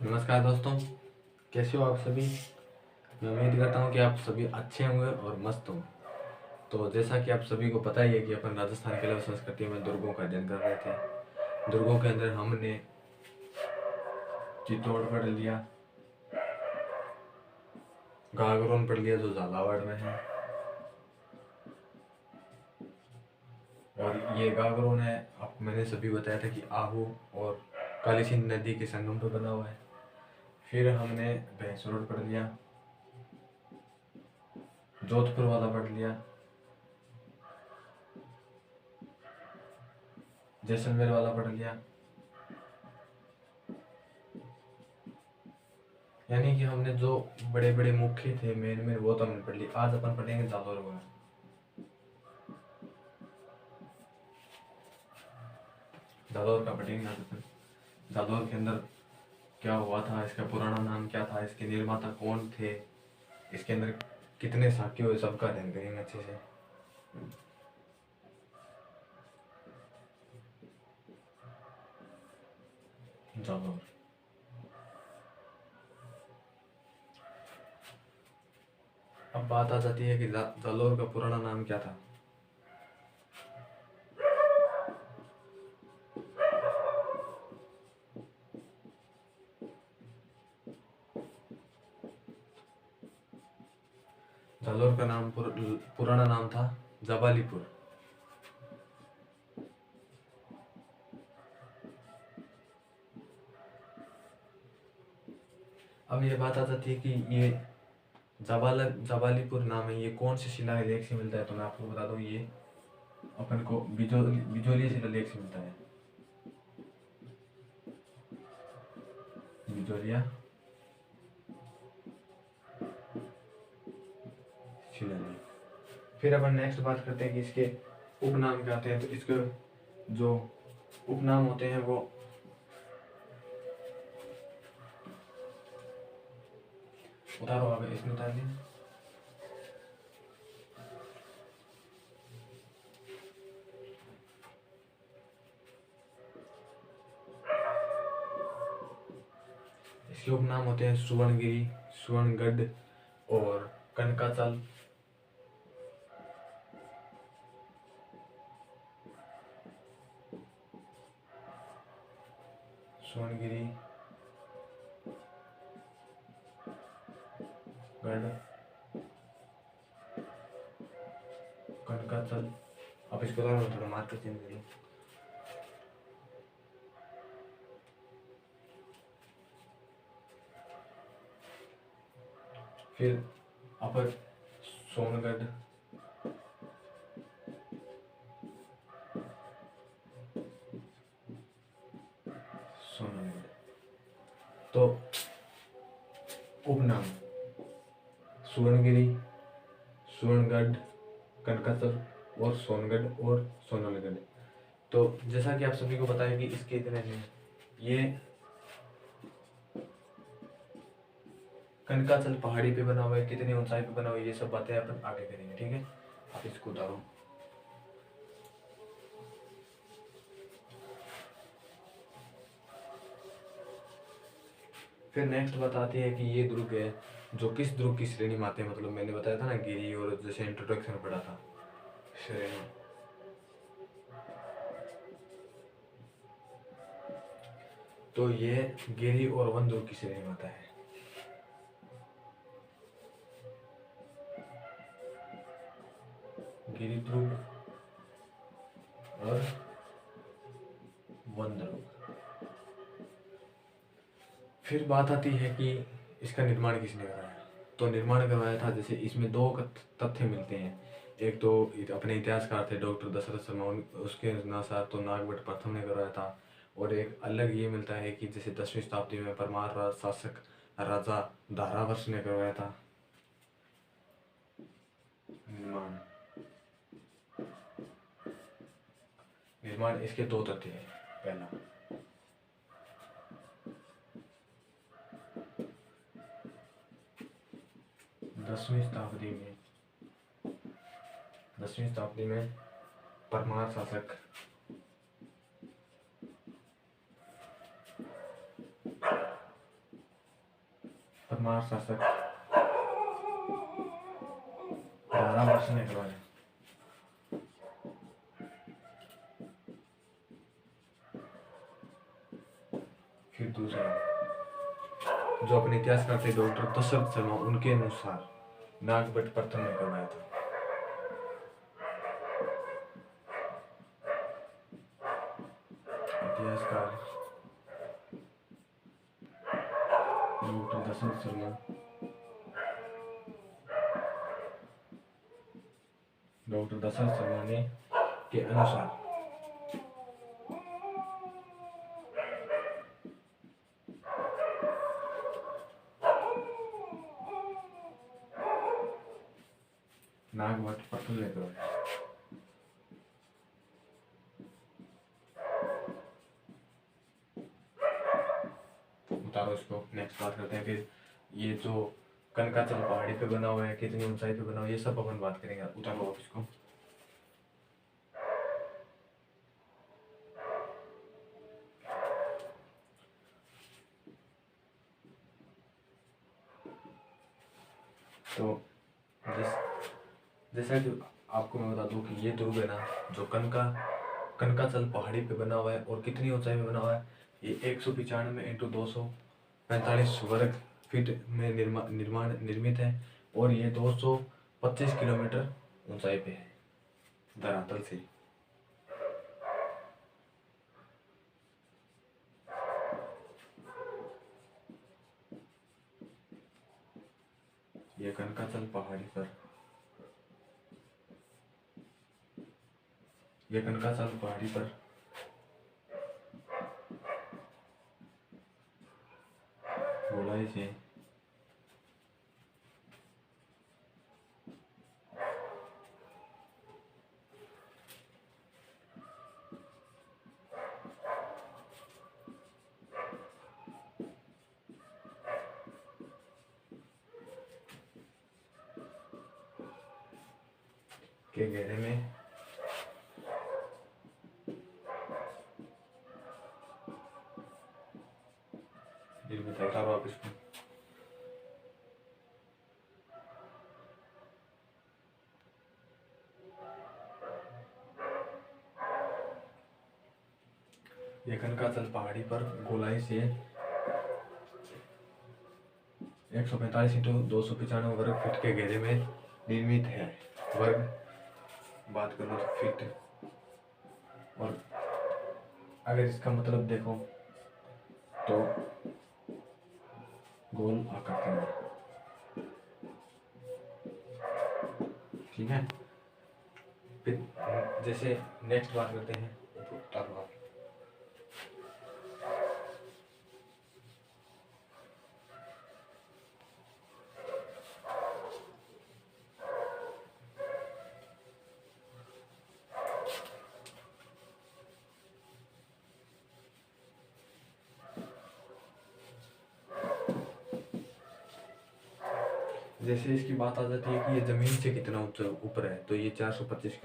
नमस्कार दोस्तों, कैसे हो आप सभी। मैं उम्मीद करता हूँ कि आप सभी अच्छे होंगे और मस्त होंगे। तो जैसा कि आप सभी को पता ही है कि अपन राजस्थान के अलावा संस्कृति में दुर्गों का अध्ययन कर रहे थे। दुर्गों के अंदर हमने चित्तौड़ पढ़ लिया, गागरोन पढ़ लिया जो झालावाड़ में है, और ये गागरोन है आपको मैंने सभी बताया था कि आहू और काली सिंध नदी के संगम पर बना हुआ है। फिर हमने भैंस रोड पढ़ लिया, जोधपुर वाला पढ़ लिया, जैसलमेर वाला पढ़ लिया। यानी कि हमने जो बड़े बड़े मुख्य थे मेन वो तो हमने पढ़ लिया। आज अपन पढ़ेंगे जालौर वगैरह। जालौर का पढ़ेंगे आज अपन। जालौर के अंदर क्या हुआ था, इसका पुराना नाम क्या था, इसके निर्माता कौन थे, इसके अंदर कितने साक्य हुए, सबका अध्ययन करेंगे अच्छे से। जालौर अब बात आ जाती है कि जालौर का पुराना नाम क्या था। जालौर का नाम पुराना नाम था जबालीपुर। अब ये बात आ जाती है कि ये जबालीपुर नाम है, ये कौन से शिलालेख से मिलता है। तो मैं आपको बता दूं, ये अपन को बिजोली शिलालेख से मिलता है। बिजोलिया शिलालेख। फिर अपन नेक्स्ट बात करते हैं कि इसके उपनाम क्या आते हैं। तो इसके जो उपनाम होते हैं वो उतारो, आगे इसमें उतार लें। इसके उपनाम होते हैं सुवर्णगिरी, सुवर्णगढ़ और कनकाचल। सुवर्णगिरी, गढ़, कनकाचल। अब इसको थोड़ा मार्कर चेंज करिए। फिर अपर सोनगढ़, सोनगढ़। तो उपनाम सुवर्णगिरी, सुवर्णगढ़, कनकाचल और सोनगढ़ और सोनलगढ़। तो जैसा कि आप सभी को पता है कि इसके इतने हैं। ये कनकाचल पहाड़ी पे बना हुआ है, कितनी ऊंचाई पे बना हुआ है, ये सब बातें अपन आगे करेंगे। ठीक है, आप इसको उतारो। फिर नेक्स्ट बात आती है कि ये दुर्ग है जो किस दुर्ग की श्रेणी में आते हैं। मतलब मैंने बताया था ना गिरी, और जैसे इंट्रोडक्शन पढ़ा था श्रेणी। तो ये गिरी और वन दुर्ग की श्रेणी में आता है। गिरी दुर्ग और वन दुर्ग। फिर बात आती है कि इसका निर्माण किसने कराया। तो निर्माण करवाया था, जैसे इसमें दो तथ्य मिलते हैं। एक तो अपने इतिहासकार थे डॉक्टर दशरथ शर्मा, उसके अनुसार तो नागभट्ट प्रथम ने करवाया था। और एक अलग ये मिलता है कि जैसे 10वीं शताब्दी में परमार शासक राजा धारावर्ष ने करवाया था निर्माण। निर्माण इसके दो तथ्य हैं। पहला, 10वीं शताब्दी में परमार शासक परमार शासक राणा वर्ष ने करवाया। फिर दूसरा जो अपने इतिहासकार थे डॉक्टर दशरथ शर्मा, उनके अनुसार नागभट्ट प्रथम ने करवाया था। इतिहासकार डॉक्टर दशरथ शर्मा, डॉक्टर दशरथ शर्मा ने के अनुसार नागभट्ट प्रथम ने करवाया। उतारो इसको, नेक्स्ट बात करते हैं। फिर ये जो कनकाचल पहाड़ी पे बना हुआ है, कितनी ऊंचाई पे बना हुआ है, ये सब अपन बात करेंगे। उतारो आप इसको। तो जैसा कि आपको मैं बता दूं कि ये दुर्ग है ना, जो कनकाचल पहाड़ी पे बना हुआ है, और कितनी ऊंचाई में बना हुआ है, ये 195 इंटू 245 वर्ग फीट में निर्मित है, और ये 225 किलोमीटर ऊंचाई पे है धरातल से। ये कनकाचल पहाड़ी पर, ये कनकाचल पहाड़ी पर गोलाई से के घेरे में बताता हूँ आप इसको। ये कनकाचल पहाड़ी पर गोलाई से 145 इंटू 295 वर्ग फीट के घेरे में निर्मित है। वर्ग बात करो तो फीट, और अगर इसका मतलब देखो तो गोल आकृति में, ठीक है। फिर जैसे नेक्स्ट बात करते हैं। जैसे इसकी बात आ जाती है कि ये जमीन से कितना ऊंचा ऊपर है, तो ये 425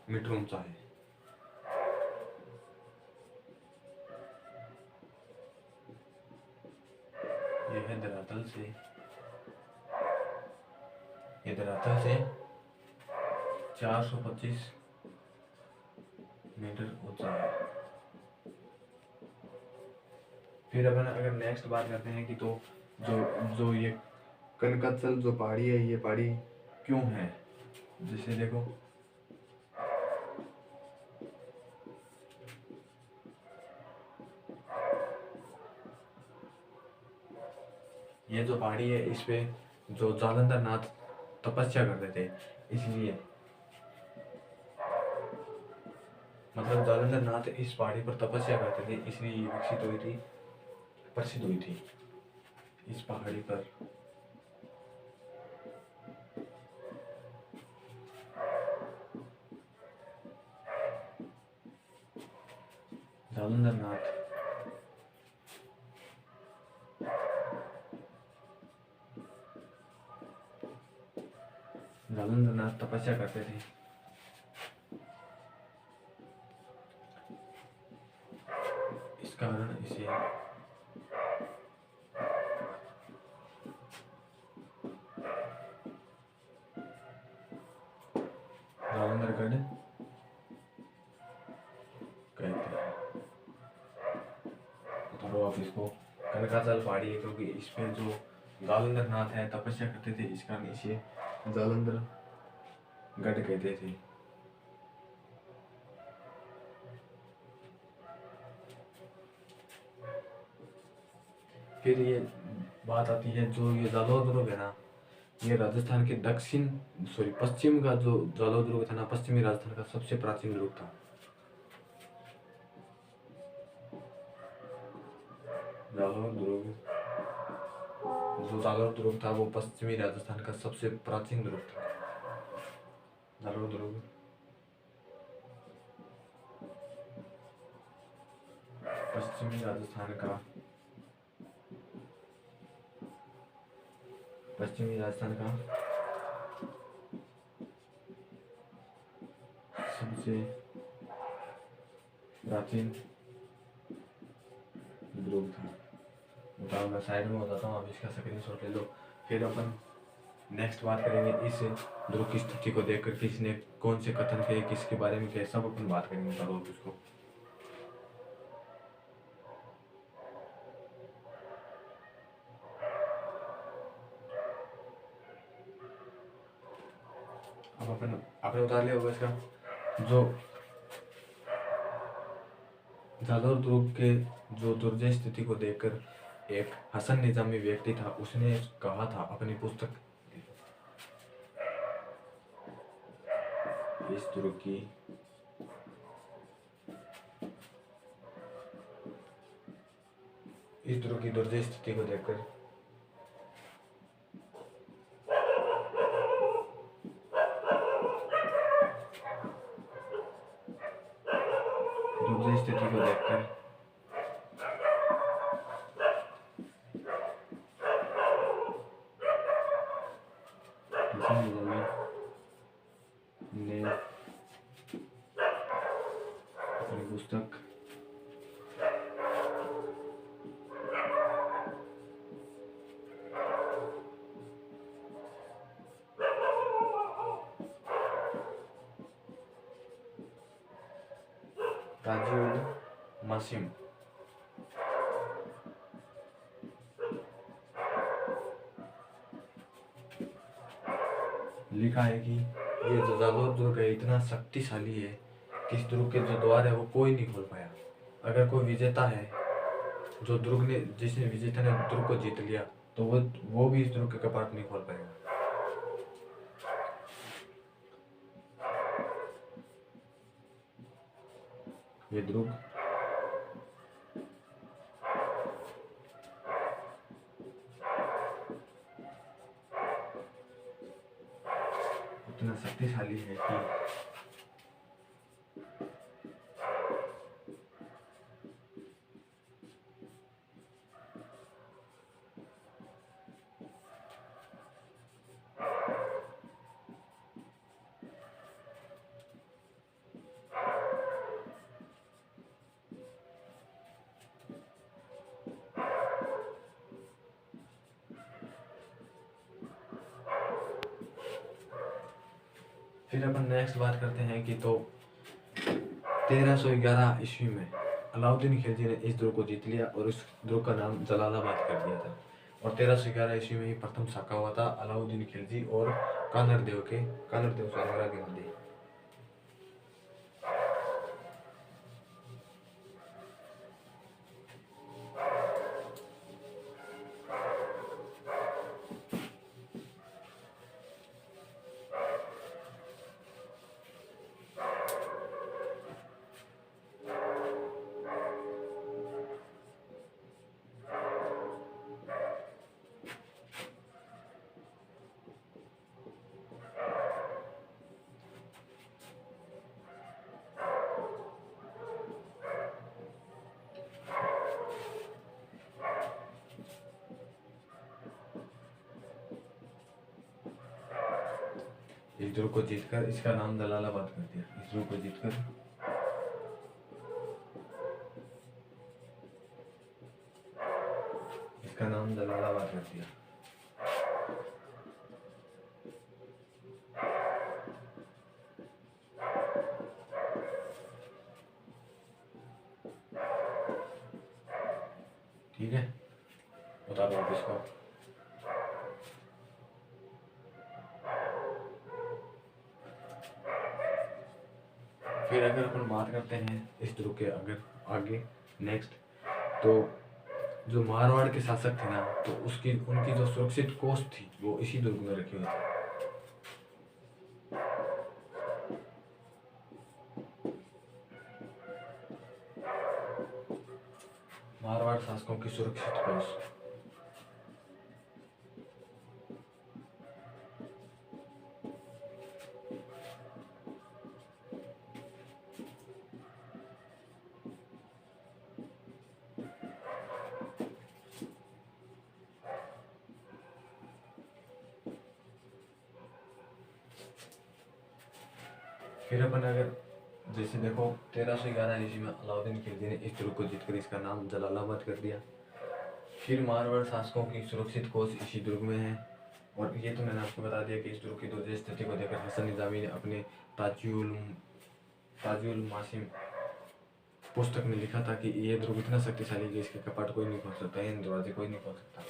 मीटर ऊंचा है। ये है धरातल से, ये धरातल से 425 मीटर ऊंचा है। फिर अपन अगर नेक्स्ट बात करते हैं कि तो जो ये कनकाचल जो पहाड़ी है, ये पहाड़ी क्यों है, जैसे देखो ये जो पहाड़ी है, इस पे जो जालंधर नाथ तपस्या करते थे, इसलिए मतलब जालंधर नाथ इस पहाड़ी पर तपस्या करते थे, इसलिए ये विकसित हुई थी, प्रसिद्ध हुई थी इस पहाड़ी पर। जालंधर नाथ तपस्या करते थे, इस कारण इसे गढ़ कहते हैं। तो आप इसको कनकाचल पहाड़ी है क्योंकि इस पे जो जालंधर नाथ है तपस्या करते थे, इस कारण इसे जालंधर गढ़ कहते थे। फिर ये बात आती है जो ये जालोर दुर्ग है ना, ये राजस्थान के पश्चिम का जो जालोर दुर्ग था ना, पश्चिमी राजस्थान का सबसे प्राचीन दुर्ग था। जालोर दुर्ग, जो जालोर दुर्ग था वो पश्चिमी राजस्थान का सबसे प्राचीन दुर्ग था। जालोर दुर्ग पश्चिमी राजस्थान का सबसे प्राचीन दुर्ग था। बताओ, मैं साइड में हो जाता हूँ, आप इसका स्क्रीनशॉट ले लो। फिर अपन नेक्स्ट बात करेंगे इस दुर्ग की स्थिति को देखकर किसने कौन से कथन किए, किसके बारे में किए, सब अपन बात करेंगे। बताओ उसको। अब आपने उतार लिया होगा इसका। जो जालोर दुर्ग के जो दुर्जय स्थिति को देखकर एक हसन निजामी व्यक्ति था, उसने कहा था अपनी पुस्तक इस दुर्ग की दुर्जय स्थिति को देखकर हसन निजामी ने अपनी पुस्तक ताजुल मासिम लिखा है कि ये जो जालोर दुर्ग है इतना शक्तिशाली है कि इस दुर्ग के जो द्वार है वो कोई नहीं खोल पाया। अगर कोई विजेता है, जिसने विजेता ने दुर्ग को जीत लिया, तो वो भी इस दुर्ग के कपाट नहीं खोल पाएगा। ये दुर्ग इतना शक्तिशाली है कि फिर अपन नेक्स्ट बात करते हैं कि तो 1311 ईस्वी में अलाउद्दीन खिलजी ने इस दुर्ग को जीत लिया और इस दुर्ग का नाम जलालाबाद कर दिया था। और 1311 ईस्वी में ही प्रथम साका हुआ था अलाउद्दीन खिलजी और कानर देव सारंगरा के मध्य। इस दुर्ग को जीतकर इसका नाम जलालाबाद कर दिया। इस दुर्ग को जीतकर इसका नाम जलालाबाद कर दिया। ठीक है, उतारो आप इसको। फिर अगर अपन बात करते हैं इस दुर्ग के अगर आगे नेक्स्ट, तो जो मारवाड़ के शासक थे ना, तो उनकी जो सुरक्षित कोस्ट थी वो इसी दुर्ग में रखी हुई थी। मारवाड़ शासकों की सुरक्षित कोस्ट। फिर अपन अगर जैसे देखो 1311 ईस्वी में अलाउद्दीन खिलजी ने इस दुर्ग को जीतकर इसका नाम जलालाबाद कर दिया। फिर मारवाड़ शासकों की सुरक्षित कोस्ट इसी दुर्ग में है। और ये तो मैंने आपको बता दिया कि इस दुर्ग की दुर्ग स्थिति को देखकर हसन निजामी ने अपने ताजुल मासिम पुस्तक में लिखा था कि ये दुर्ग इतना शक्तिशाली है कि इसके कपाट कोई नहीं खोल सकता, इन दरवाजे कोई नहीं खोल सकता।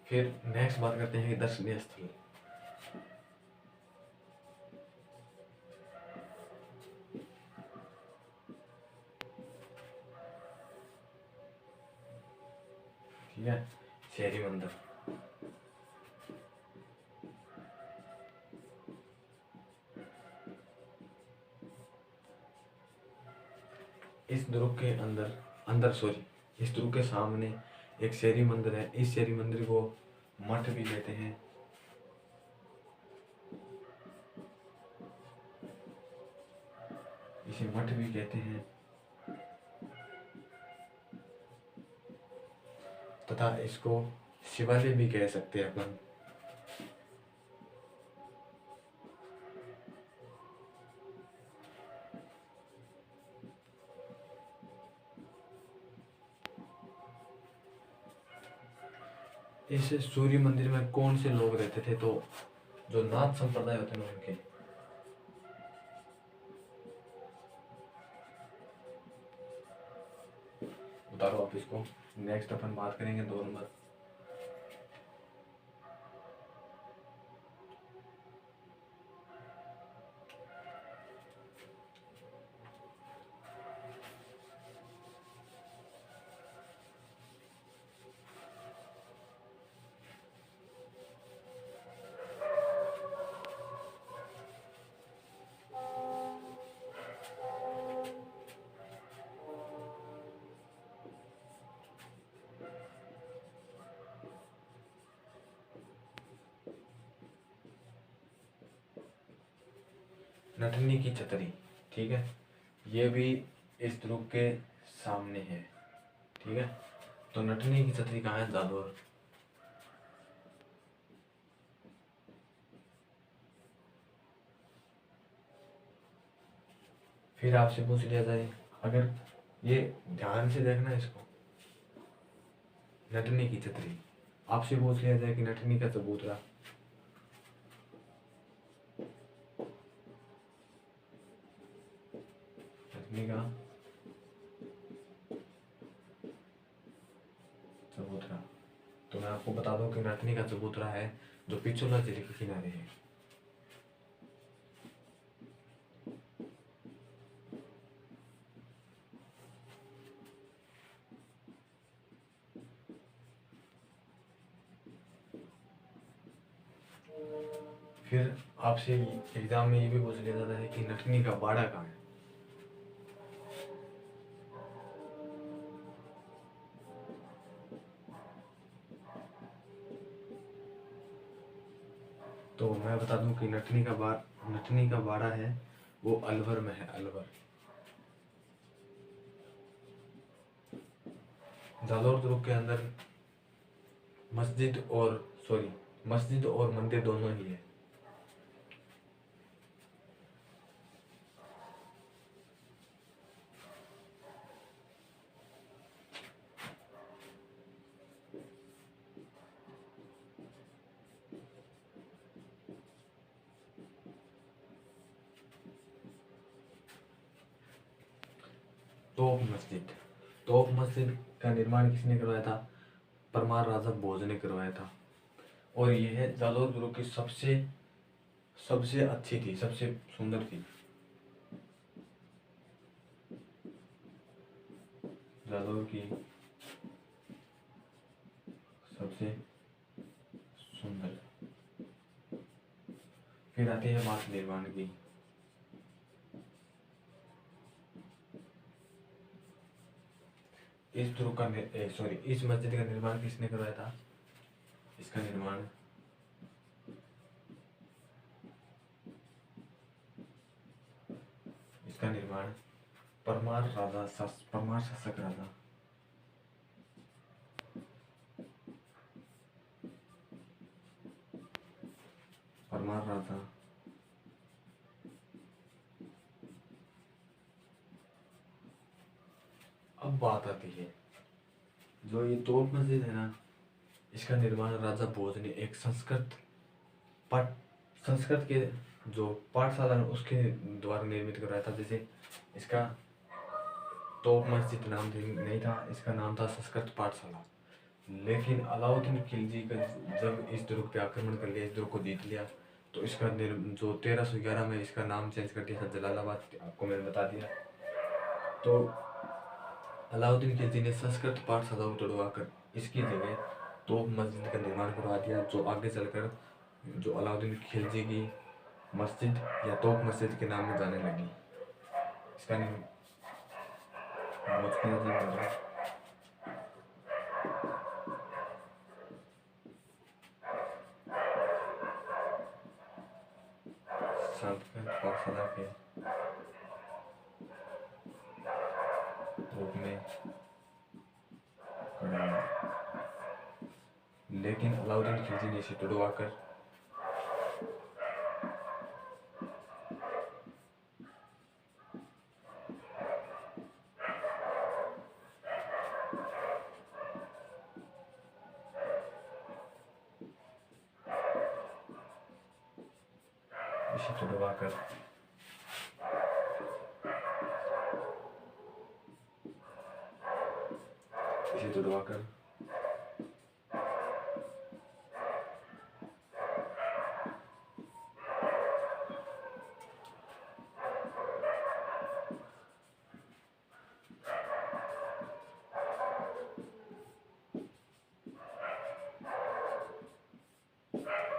फिर नेक्स्ट बात करते हैं कि दर्शनीय स्थल। ठीक है, शहरी मंदिर। इस दुर्ग के इस दुर्ग के सामने एक शहरी मंदिर है। इस शहरी मंदिर को मठ भी कहते हैं। इसे मठ भी कहते हैं तथा इसको शिवालय भी कह सकते हैं अपन। इस सूर्य मंदिर में कौन से लोग रहते थे? तो जो नाथ संप्रदाय होते हैं उनके। उतारो आप इसको। नेक्स्ट अपन बात करेंगे 2 नंबर। नटनी की छतरी, ठीक है, ये भी इस दुर्ग के सामने है। ठीक है, तो नटनी की छतरी कहाँ है? जादौर। फिर आपसे पूछ लिया जाए, अगर ये ध्यान से देखना इसको, नटनी की छतरी, आपसे पूछ लिया जाए कि नटनी का चबूतरा, नटनी का चबूतरा, तो मैं आपको बता दूं कि नटनी का चबूतरा है जो पिछोला जिले के किनारे है। फिर आपसे एग्जाम में ये भी पूछ लिया जाता है कि नटनी का बाड़ा कहाँ है? तो मैं बता दूं कि नटनी का बाड़ा है वो अलवर में है, अलवर। जालौर दुर्ग के अंदर मस्जिद और मंदिर दोनों ही है। तोप मस्जिद। तोप मस्जिद का निर्माण किसने करवाया था? परमार राजा भोज ने करवाया था। और यह जालौर दुर्ग की सबसे सबसे अच्छी थी, सबसे सुंदर थी। जालौर की सबसे सुंदर। फिर आती है बात निर्माण की। इस दुर्ग का सॉरी इस मस्जिद का निर्माण किसने करवाया था? इसका निर्माण इसका निर्माण परमार शासक राजा परमार राजा अब बात आती है, जो ये तोप मस्जिद है ना, इसका निर्माण राजा भोज ने एक पाठ संस्कृत के जो पाठशाला है उसके द्वारा निर्मित करवाया था। जैसे इसका तोप मस्जिद नाम नहीं था, इसका नाम था संस्कृत पाठशाला। लेकिन अलाउद्दीन खिलजी का जब इस दुर्ग पे आक्रमण कर लिया, इस दुर्ग को जीत लिया, तो इसका जो 1311 में इसका नाम चेंज कर दिया था जलालाबाद, आपको मैंने बता दिया। तो अलाउद्दीन खिलजी ने संस्कृत पाठशाला को तोड़वाकर इसकी जगह तोप मस्जिद का निर्माण करवा दिया, जो आगे चलकर जो अलाउद्दीन खिलजी की मस्जिद या तोप मस्जिद के नाम में जाने लगी। इसका नाम संस्कृत पाठशाला के रूप में करवाया, लेकिन अलाउद्दीन खिलजी ने इसे तोड़वाकर इसे तोड़वाकर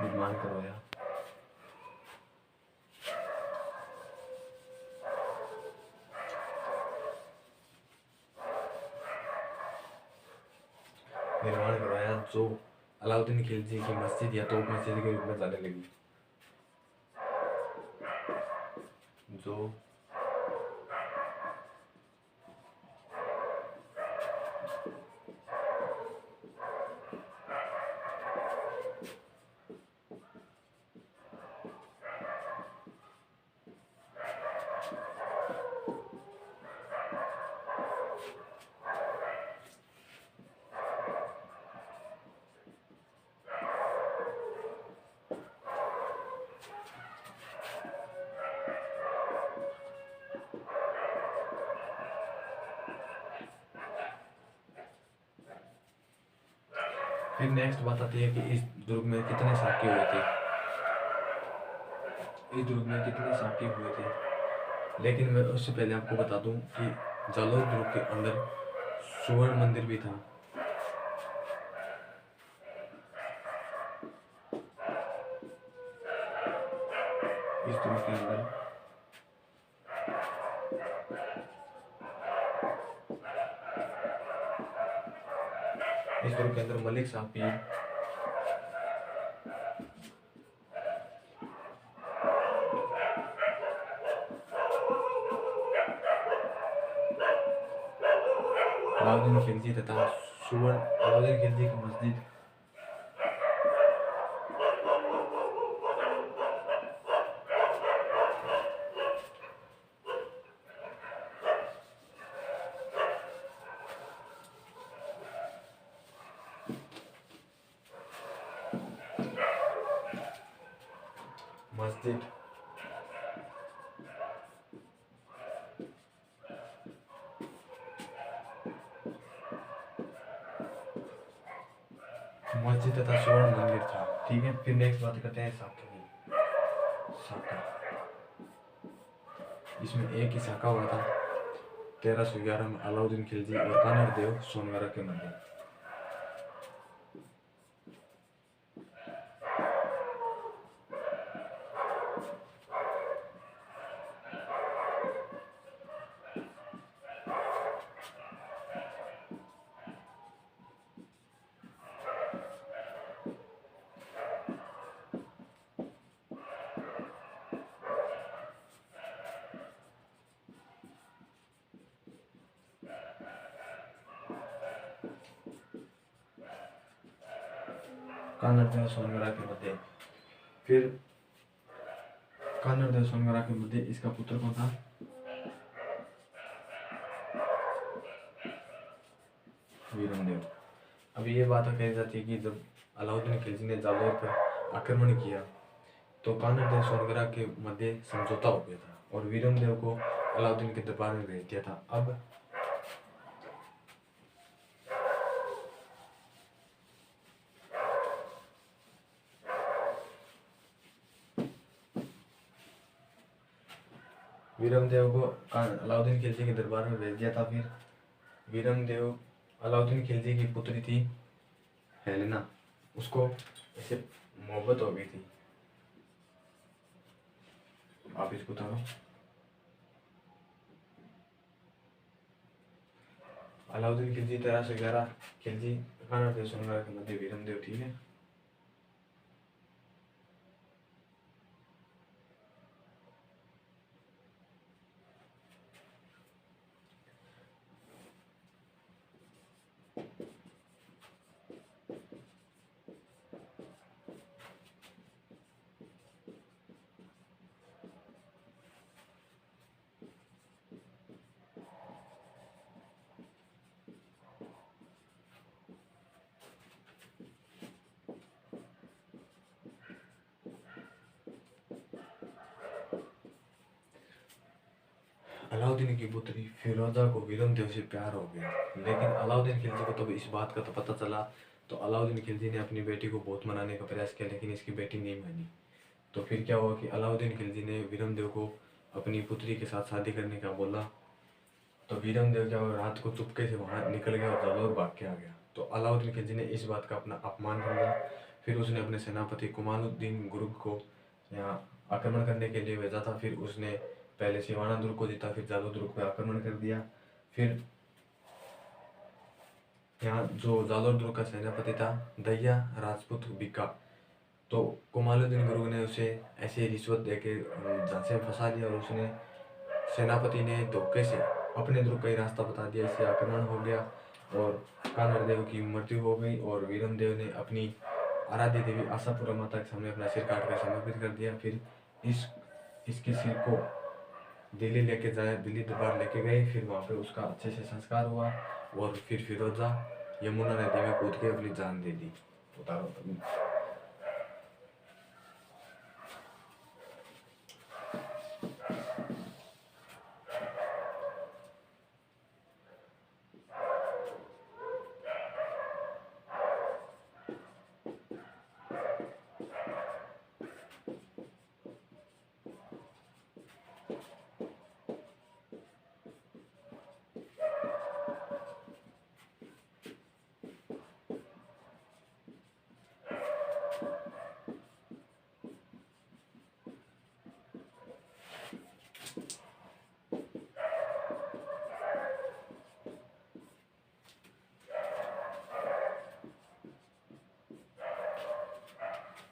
निर्माण करवाया। निर्माण करवाया जो अलाउद्दीन खिलजी की मस्जिद या तोप मस्जिद के रूप में जाने लगी। जो फिर नेक्स्ट बात आती है कि इस दुर्ग में कितने साके हुए थे। इस दुर्ग में कितने साके हुए थे, लेकिन मैं उससे पहले आपको बता दूं कि जालौर दुर्ग के अंदर स्वर्ण मंदिर भी था। इस दुर्ग के अंदर मलिक साहब पीर अलाउद्दीन खिलजी तथा अलाउद्दीन खिलजी की मस्जिद मस्जिद तथा स्वर्ण मंदिर था। ठीक है, फिर नेक्स्ट बात करते हैं शाखा की। शाखा, इसमें एक ही शाखा हुआ था 1311 में अलाउद्दीन खिलजी और कानर देव सोनगरा के मध्य। कानर देव सोनगरा के मध्य। फिर कानर देव सोनगरा के मध्य इसका पुत्र कौन था? वीरमदेव। अब ये बात कही जाती है कि जब अलाउद्दीन खिलजी ने जालौर पर आक्रमण किया तो कानर देव सोनगरा के मध्य समझौता हो गया था और वीरमदेव को अलाउद्दीन के दरबार में भेज दिया था। अब वीरमदेव को अलाउद्दीन खिलजी के दरबार में भेज दिया था। फिर वीरमदेव अलाउद्दीन खिलजी की पुत्री थी हेलेना, उसको ऐसे मोहब्बत हो गई थी। आप इसको उतारो। अलाउद्दीन खिलजी 1311 खिलजी कानर देव सोनगरा के मध्य वीरमदेव। ठीक है, अलाउद्दीन की पुत्री फिरोजा को वीरमदेव से प्यार हो गया, लेकिन अलाउद्दीन खिलजी को तब इस बात का तो पता चला तो अलाउद्दीन खिलजी ने अपनी बेटी को बहुत मनाने का प्रयास किया, लेकिन इसकी बेटी नहीं मानी। तो फिर क्या हुआ कि अलाउद्दीन खिलजी ने वीरमदेव को अपनी पुत्री के साथ शादी करने का बोला। तो वीरमदेव क्या हुआ, रात को चुपके से वहाँ निकल गया और जालौर भाग के आ गया। तो अलाउद्दीन खिलजी ने इस बात का अपना अपमान समझा। फिर उसने अपने सेनापति कुमारुद्दीन गुरुग को यहाँ आक्रमण करने के लिए भेजा था। फिर उसने पहले सिवाना दुर्ग को जीता, फिर जालौर दुर्ग पे आक्रमण कर दिया। फिर यहाँ जो जालौर दुर्ग का सेनापति था दहिया राजपूत बिका, तो कुमारुद्दीन गुरुग ने उसे ऐसे रिश्वत देके झांसे में फंसा लिया और उसने सेनापति ने धोखे से अपने दुर्ग का ही रास्ता बता दिया। इससे आक्रमण हो गया और कानर देव की मृत्यु हो गई और वीरमदेव ने अपनी आराध्य देवी आशापुरा माता के सामने अपना सिर काट कर समर्पित कर दिया। फिर इसके सिर को दिल्ली लेके जाए, दिल्ली दरबार लेके गए। फिर वहाँ पे उसका अच्छे से संस्कार हुआ और फिर फिरोजा यमुना नदी में कूद के अपनी जान दे दी। उतारो।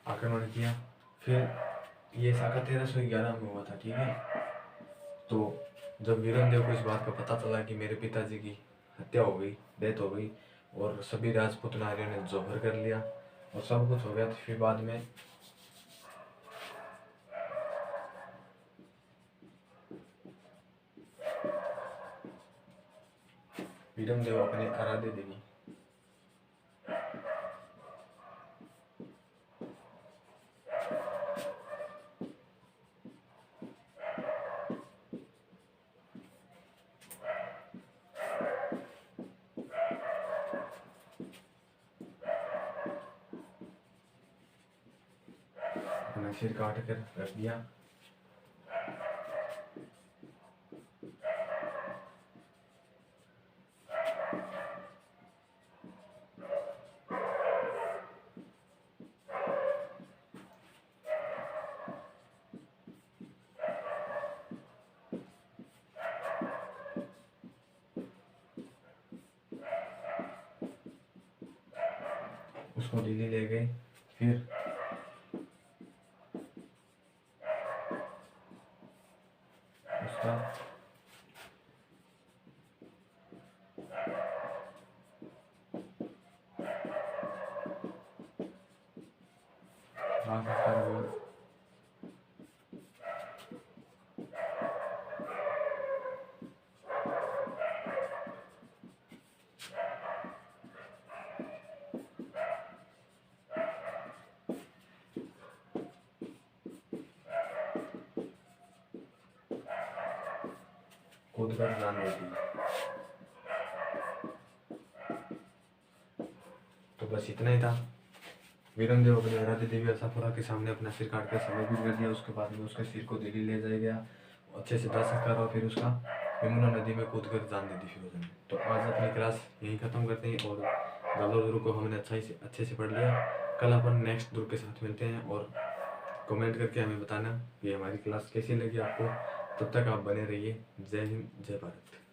आक्रमण किया। फिर ये साका 1311 में हुआ था। ठीक है, तो जब वीरमदेव को इस बात का पता चला कि मेरे पिताजी की हत्या हो गई, डेथ हो गई और सभी राजपूत नारियों ने जौहर कर लिया और सब कुछ हो गया, तो फिर बाद में वीरमदेव अपने आराध्य देवी अपना सिर काट कर रख दिया। उसको दिल्ली ले गए। फिर उसका आखिरकार वो कूद कर जान देती। तो बस इतना ही था। वीरमदेव अपने राधे देवी आशापुरा के सामने अपना सिर काट कर समर्पित कर दिया। उसके बाद में उसके सिर को दिल्ली ले जाया गया, अच्छे से दाह संस्कार और फिर उसका यमुना नदी में कूद कर जान दे दी फिरोज ने। तो आज अपनी क्लास यहीं ख़त्म करते हैं और गल्लो ध्रुव को हमने अच्छे से पढ़ लिया। कल अपन नेक्स्ट ध्रुव के साथ मिलते हैं और कमेंट करके हमें बताना कि हमारी क्लास कैसी लगी आपको। तब तक आप बने रहिए। जय हिंद, जय भारत।